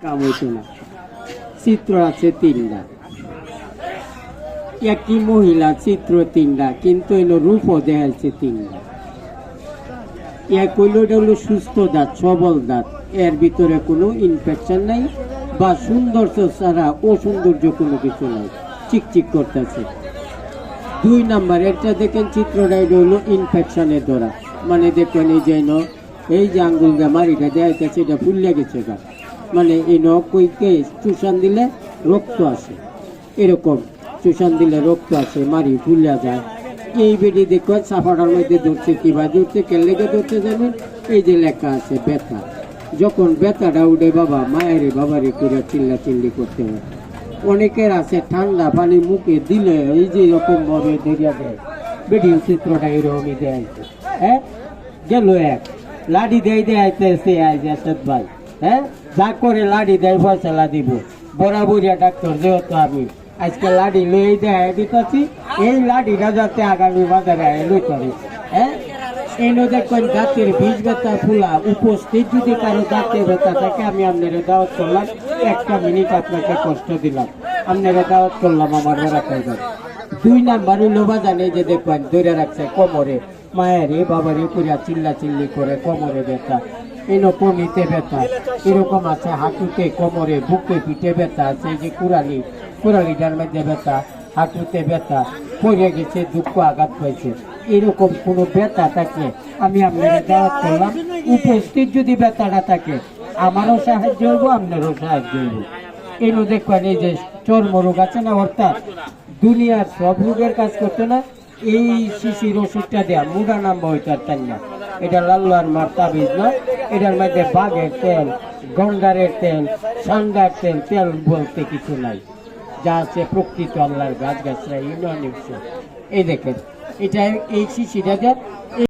কাম হইতো না। চিত্র আছে তিনটা, একই মহিলা চিত্র তিনটা, কিন্তু এলো রূপও দেখাচ্ছে তিনটা। এক হইল এটা হলো সুস্থ দাঁত, সবল দাঁত, এর ভিতরে কোনো ইনফেকশন নাই বা সৌন্দর্য ছাড়া অসৌন্দর্য কোনো কিছু নাই, চিকচিক করতেছে। দুই নাম্বার এটা দেখেন চিত্রটা, এটা হলো ইনফেকশনের ধরা, মানে দেখবেন এই যেন এই যে আঙ্গুল দিয়ে মারিটা দেখাইতেছে এটা ফুলিয়া গেছে গা, মানে এই নখকে চুষান দিলে রক্ত আসে, এরকম চুষান দিলে রক্ত আসে, মারি ফুলিয়া যায়। এই বেডি দেখবেন সাফাটার মধ্যে ধরছে, কিবা ধরছে, কেলেকে ধরছে জানেন, এই যে লেখা আছে ব্যথা। যখন ব্যথাটা উঠে বাবা মায়েরে বাবারে করে চিল্লা চিল্লি করতে হয়। অনেকের আছে ঠান্ডা পানি মুখে দিলে এই যে এরকম ভাবে ধরিয়া দেয়, বেডি চিত্রটা এরকমই দেয়। হ্যাঁ গেল এক লাঠি দেয় দেয়াইতেছে আসাদ ভাই, হ্যাঁ যা করে লাঠি দেয় ফয়সালা দিব। বরাবরিয়া ডাক্তার যেহেতু আমি আজকে লাঠি লই দেয় দিতেছি, এই লাঠিটা যাতে আগামী বাজারে লই পারি। হ্যাঁ এনে দেখবেন দাঁতের বীজ ব্যথা ফুলা উপস্থিত, যদি কারো দাঁতের ব্যথা থাকে আমি আপনারা দাওয়াত করলাম, একটা মিনিট আপনাকে কষ্ট দিলাম, আপনারা দাওয়াত করলাম আমার ওরা করবেন। দুই নাম্বার হইল বাজানে যে দেখবেন ধরে রাখছে কোমরে, মায়েরে বাবারে করে চিল্লা চিল্লি করে কোমরে ব্যথা, এনো কমিতে ব্যথা, এরকম আছে হাঁটুতে কোমরে বুকে পিঠে ব্যথা আছে, এই যে কুড়ালিটার মধ্যে ব্যথা, হাঁটুতে ব্যথা, পড়ে গেছে, দুঃখ আঘাত পাইছে, এরকম কোনো ব্যথা থাকলে আমি আপনাকে দাওয়াত করলাম। উপস্থিত যদি ব্যথাটা থাকে আমারও সাহায্য হইব, আপনারও সাহায্য হইব। এনো দেখবেন এই যে চর্মরোগ আছে না, অর্থাৎ দুনিয়ার সব রোগের কাজ করতো না, এই শিশির ওষুধটা দেয়া মুডা নাম্বা হইতার তাই না। এটা লাল্লার মার তাবিজ না, এটার মধ্যে বাঘের তেল, গন্ডারের তেল, সান্ডার তেল, তেল বলতে কিছু নাই, যা আছে প্রকৃত আল্লাহর গাছ গাছরা ইউনিয়ন। এই দেখেন এটা এই শিশিটা